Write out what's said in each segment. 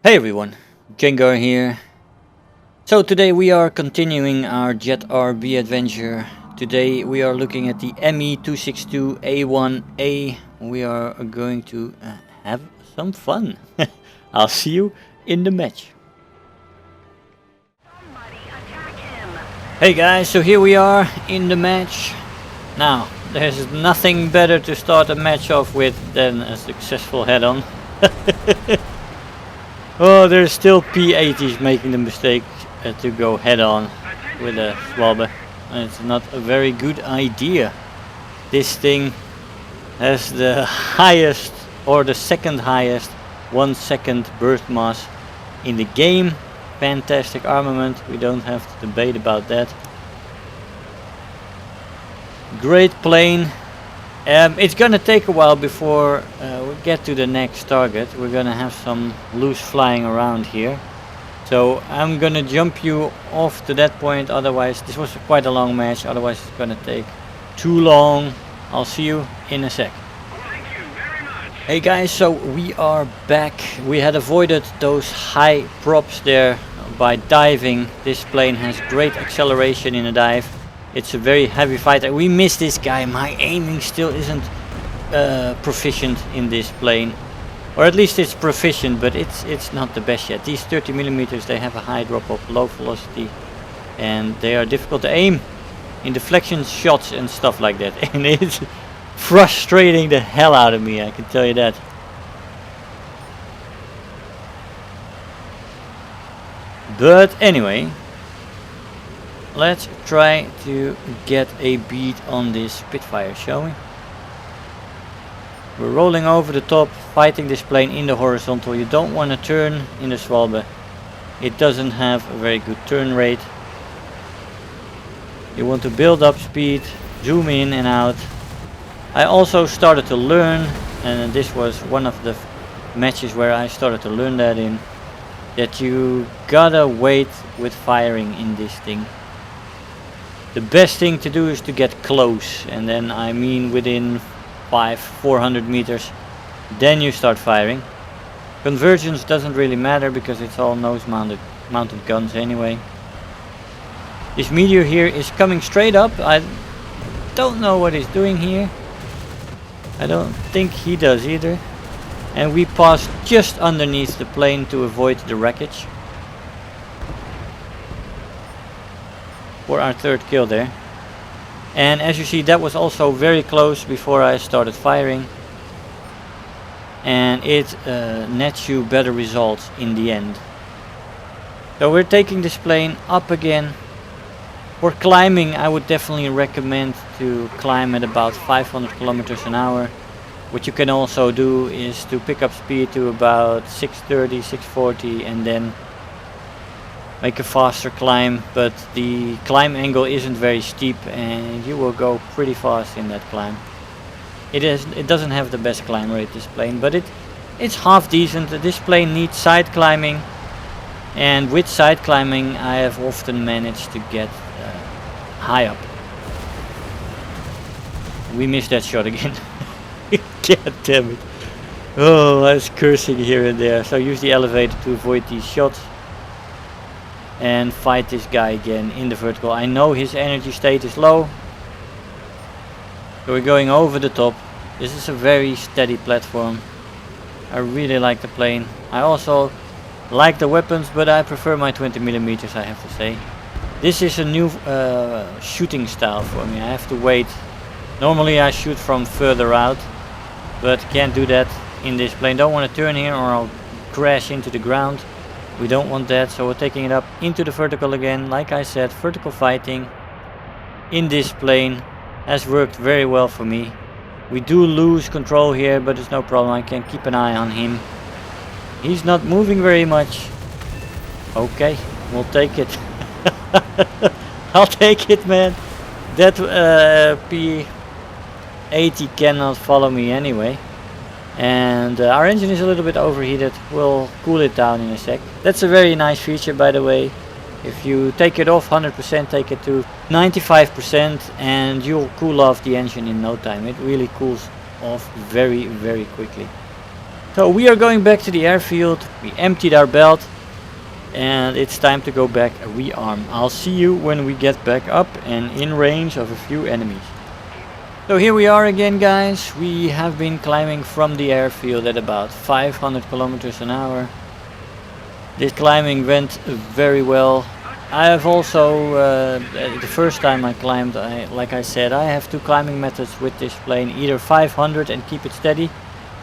Hey everyone, Jengar here. So today we are continuing our Jet RB adventure. Today we are looking at the ME262 A-1a. We are going to have some fun. I'll see you in the match. Hey guys, so here we are in the match. Now, there's nothing better to start a match off with than a successful head-on. Oh, there's still P80s making the mistake to go head-on with a Schwalbe. It's not a very good idea. This thing has the highest, or the second highest, 1 second burst mass in the game. Fantastic armament, we don't have to debate about that. Great plane. It's gonna take a while before we get to the next target. We're gonna have some loose flying around here. So I'm gonna jump you off to that point, otherwise this was quite a long match, otherwise it's gonna take too long. I'll see you in a sec. Hey guys, so we are back. We had avoided those high props there by diving. This plane has great acceleration in a dive. It's a very heavy fighter. We missed this guy. My aiming still isn't proficient in this plane, or at least it's proficient, but it's not the best yet. These 30mm, they have a high drop of low velocity, and they are difficult to aim in deflection shots and stuff like that. And it's frustrating the hell out of me, I can tell you that. But anyway, let's try to get a beat on this Spitfire, shall we? We're rolling over the top, fighting this plane in the horizontal. You don't want to turn in the Schwalbe. It doesn't have a very good turn rate. You want to build up speed, zoom in and out. I also started to learn, and this was one of the matches where I started to learn that in, that you gotta wait with firing in this thing. The best thing to do is to get close, and then I mean within 400 meters, then you start firing. Convergence doesn't really matter because it's all nose mounted guns anyway. This meteor here is coming straight up. I don't know what he's doing here. I don't think he does either. And we passed just underneath the plane to avoid the wreckage. For our third kill there. And as you see, that was also very close before I started firing. And it nets you better results in the end. So we're taking this plane up again. For climbing, I would definitely recommend to climb at about 500 kilometers an hour. What you can also do is to pick up speed to about 630, 640 and then make a faster climb, but the climb angle isn't very steep and you will go pretty fast in that climb. It doesn't have the best climb rate, this plane, but it's half decent. This plane needs side climbing, and with side climbing I have often managed to get high up. We missed that shot again. God damn it. Oh, I was cursing here and there. So use the elevator to avoid these shots and fight this guy again in the vertical. I know his energy state is low, so we're going over the top. This is a very steady platform. I really like the plane. I also like the weapons, but I prefer my 20mm, I have to say. This is a new shooting style for me. I have to wait. Normally I shoot from further out, but can't do that in this plane. Don't want to turn here or I'll crash into the ground. We don't want that, so we're taking it up into the vertical again. Like I said, vertical fighting in this plane has worked very well for me. We do lose control here, but it's no problem. I can keep an eye on him. He's not moving very much. Okay, we'll take it. I'll take it, man. That P80 cannot follow me anyway. And our engine is a little bit overheated. We'll cool it down in a sec. That's a very nice feature, by the way. If you take it off 100%, take it to 95% and you'll cool off the engine in no time. It really cools off very, very quickly. So we are going back to the airfield. We emptied our belt and it's time to go back and rearm. I'll see you when we get back up and in range of a few enemies. So here we are again, guys. We have been climbing from the airfield at about 500 kilometers an hour. This climbing went very well. I have also, the first time I climbed, like I said, I have two climbing methods with this plane. Either 500 and keep it steady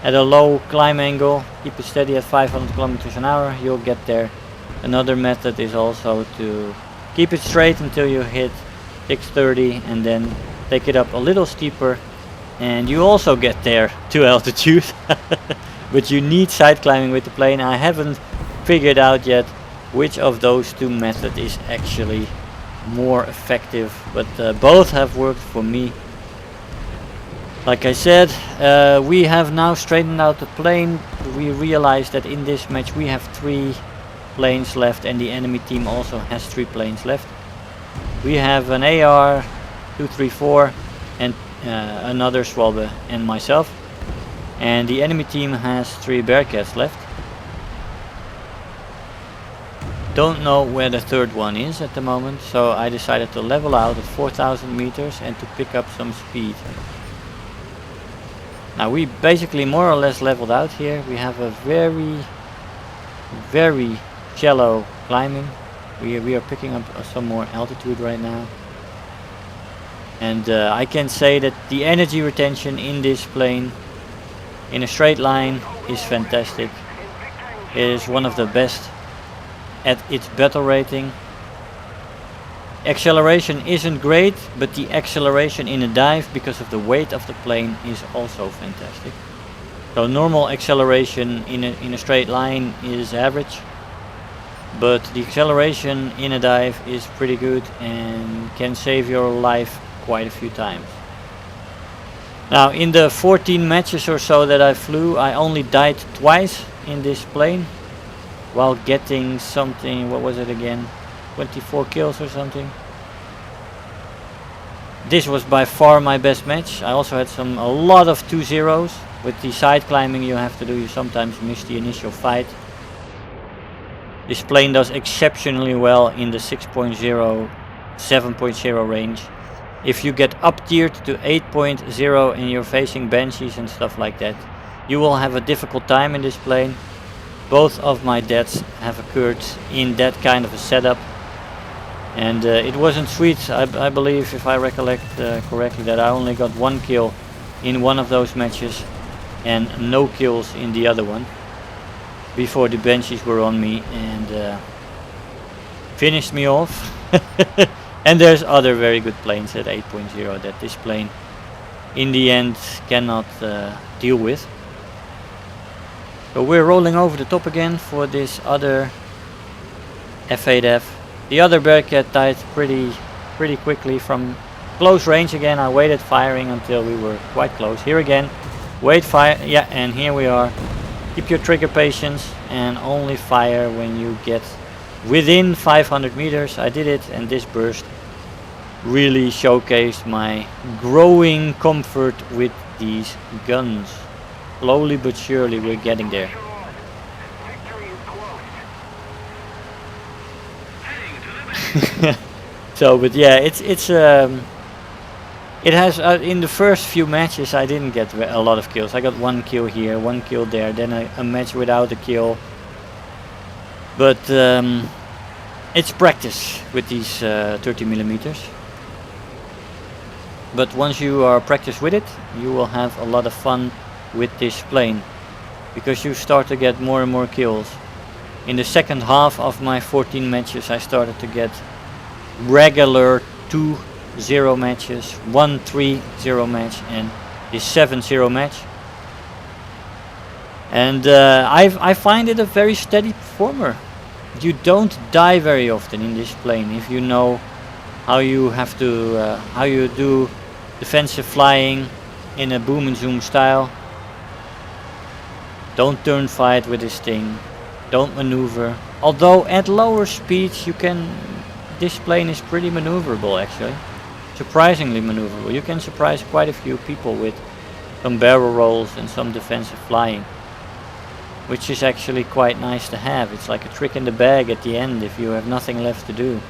at a low climb angle, keep it steady at 500 kilometers an hour, you'll get there. Another method is also to keep it straight until you hit 630 and then take it up a little steeper and you also get there to altitude. But you need side climbing with the plane. I haven't figured out yet which of those two methods is actually more effective, but both have worked for me. Like I said, we have now straightened out the plane. We realized that in this match we have 3 planes left and the enemy team also has 3 planes left. We have an AR 234 and another Schwalbe and myself, and the enemy team has 3 Bearcats left. Don't know where the third one is at the moment, so I decided to level out at 4,000 meters and to pick up some speed. Now we basically more or less leveled out here. We have a very shallow climbing. We are picking up some more altitude right now. And I can say that the energy retention in this plane in a straight line is fantastic. It is one of the best at its battle rating. Acceleration isn't great, but the acceleration in a dive because of the weight of the plane is also fantastic. So normal acceleration in a straight line is average, but the acceleration in a dive is pretty good and can save your life quite a few times. Now in the 14 matches or so that I flew, I only died twice in this plane while getting something, what was it again, 24 kills or something. This was by far my best match. I also had a lot of 2-0s. With the side climbing you have to do, you sometimes miss the initial fight. This plane does exceptionally well in the 6.0, 7.0 range. If you get up tiered to 8.0 and you're facing Banshees and stuff like that, you will have a difficult time in this plane. Both of my deaths have occurred in that kind of a setup, and it wasn't sweet. I believe, if I recollect correctly, that I only got 1 kill in one of those matches and no kills in the other one before the Banshees were on me and finished me off. And there's other very good planes at 8.0 that this plane in the end cannot deal with. So we're rolling over the top again for this other F8F. The other Bearcat died pretty quickly from close range again. I waited firing until we were quite close. Here again, wait, fire, yeah, and here we are. Keep your trigger patience and only fire when you get within 500 meters. I did it, and this burst really showcased my growing comfort with these guns. Slowly but surely we're getting there. So, but yeah, it has in the first few matches I didn't get a lot of kills. I got 1 kill here, 1 kill there, then a match without a kill. But it's practice with these 30 millimeters. But once you are practiced with it, you will have a lot of fun with this plane, because you start to get more and more kills. In the second half of my 14 matches I started to get regular 2-0 matches, 1-3-0 match and this 7-0 match. And I find it a very steady performer. You don't die very often in this plane if you know how you have to how you do defensive flying in a boom and zoom style. Don't turn fight with this thing. Don't maneuver. Although at lower speeds you can, this plane is pretty maneuverable actually. Surprisingly maneuverable. You can surprise quite a few people with some barrel rolls and some defensive flying. which is actually quite nice to have. It's like a trick in the bag at the end if you have nothing left to do.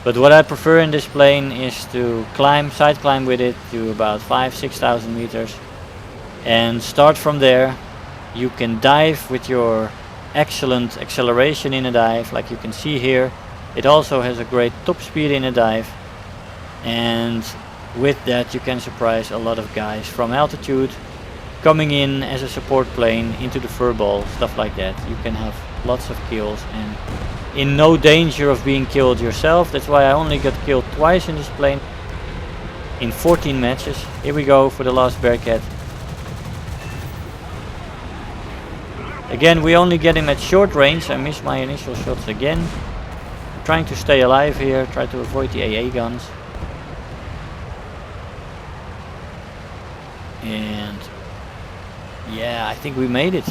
But what I prefer in this plane is to climb, side climb with it to about 5,000-6,000 meters and start from there. You can dive with your excellent acceleration in a dive, like you can see here. It also has a great top speed in a dive, and with that you can surprise a lot of guys from altitude, coming in as a support plane into the furball, stuff like that. You can have lots of kills and in no danger of being killed yourself. That's why I only got killed twice in this plane in 14 matches. Here we go for the last Bearcat. Again, we only get him at short range. I missed my initial shots again. I'm trying to stay alive here, try to avoid the AA guns. And yeah, I think we made it.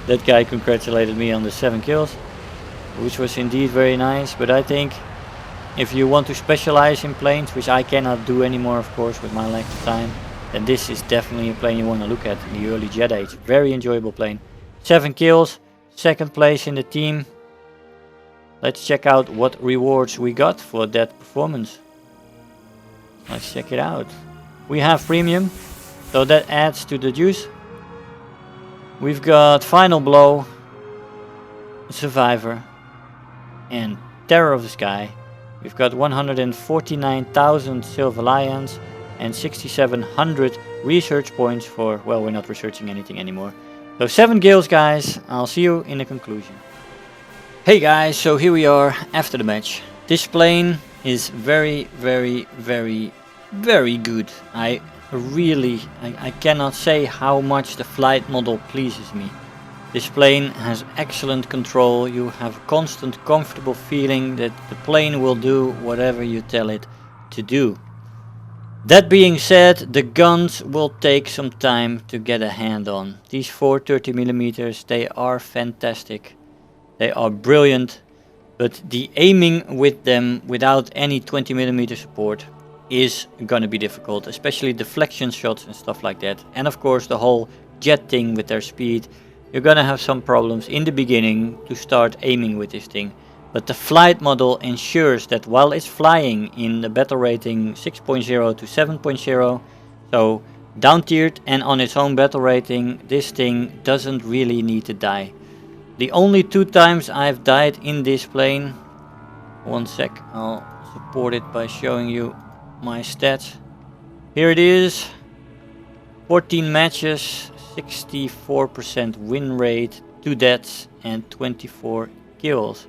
That guy congratulated me on the 7 kills, which was indeed very nice. But I think if you want to specialize in planes, which I cannot do anymore of course with my lack of time, then this is definitely a plane you want to look at in the early jet age. Very enjoyable plane. 7 kills, 2nd place in the team. Let's check out what rewards we got for that performance. Let's check it out. We have premium, so that adds to the juice. We've got Final Blow, Survivor, and Terror of the Sky. We've got 149,000 Silver Lions and 6,700 research points for, well, we're not researching anything anymore. So 7 kills, guys. I'll see you in the conclusion. Hey guys, so here we are after the match. This plane is very, very, very, very good. I cannot say how much the flight model pleases me. This plane has excellent control. You have a constant comfortable feeling that the plane will do whatever you tell it to do. That being said, the guns will take some time to get a hand on. These 430mm, they are fantastic. They are brilliant, but the aiming with them without any 20mm support is gonna be difficult, especially deflection shots and stuff like that. And of course the whole jet thing with their speed, you're gonna have some problems in the beginning to start aiming with this thing. But the flight model ensures that while it's flying in the battle rating 6.0 to 7.0, so down tiered and on its own battle rating, this thing doesn't really need to die. The only 2 times I've died in this plane, one sec, I'll support it by showing you my stats. Here it is, 14 matches, 64% win rate, 2 deaths and 24 kills.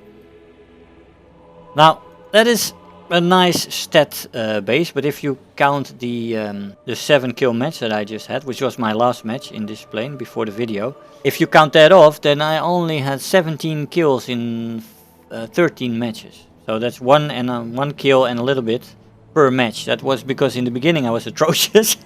Now that is a nice stat base, but if you count the 7 kill match that I just had, which was my last match in this plane before the video, if you count that off, then I only had 17 kills in 13 matches. So that's 1 kill and a little bit per match. That was because in the beginning I was atrocious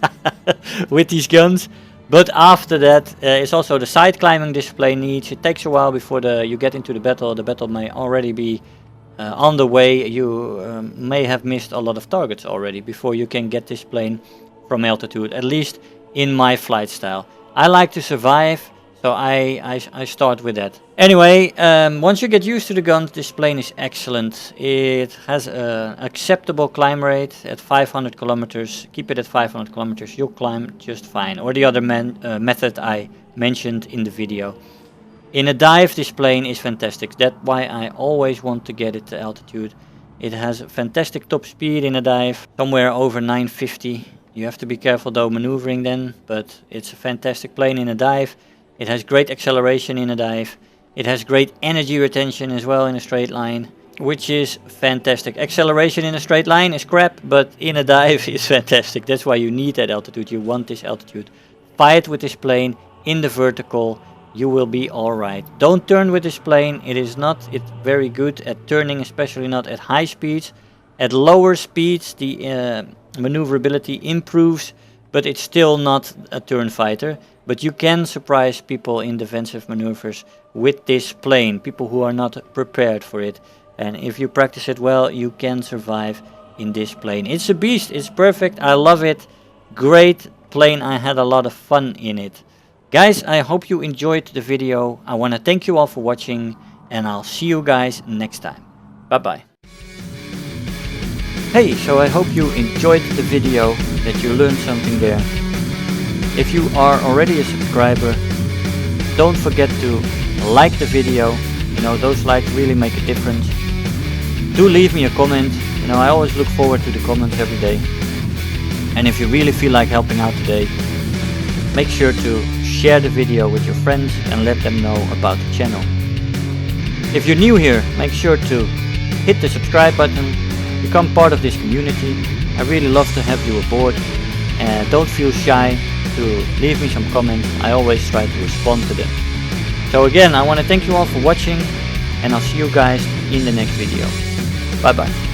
with these guns. But after that, it's also the side climbing this plane needs. It takes a while before you get into the battle. The battle may already be on the way. You may have missed a lot of targets already before you can get this plane from altitude, at least in my flight style. I like to survive, so I start with that. Anyway, once you get used to the guns, this plane is excellent. It has an acceptable climb rate at 500 kilometers. Keep it at 500 kilometers, you'll climb just fine. Or the other method I mentioned in the video. In a dive, this plane is fantastic. That's why I always want to get it to altitude. It has a fantastic top speed in a dive, somewhere over 950. You have to be careful though maneuvering then, but it's a fantastic plane in a dive. It has great acceleration in a dive. It has great energy retention as well in a straight line, which is fantastic. Acceleration in a straight line is crap, but in a dive is fantastic. That's why you need that altitude. You want this altitude. Fight with this plane in the vertical. You will be alright. Don't turn with this plane. It's very good at turning, especially not at high speeds. At lower speeds the maneuverability improves, but it's still not a turn fighter. But you can surprise people in defensive maneuvers with this plane, people who are not prepared for it. And if you practice it well, you can survive in this plane. It's a beast, it's perfect, I love it. Great plane, I had a lot of fun in it. Guys, I hope you enjoyed the video. I want to thank you all for watching, and I'll see you guys next time. Bye bye. Hey, so I hope you enjoyed the video, that you learned something there. If you are already a subscriber, don't forget to like the video. You know, those likes really make a difference. Do leave me a comment. You know, I always look forward to the comments every day. And if you really feel like helping out today, make sure to share the video with your friends and let them know about the channel. If you're new here, make sure to hit the subscribe button, become part of this community. I really love to have you aboard, and don't feel shy to leave me some comments. I always try to respond to them. So again, I want to thank you all for watching, and I'll see you guys in the next video. Bye bye.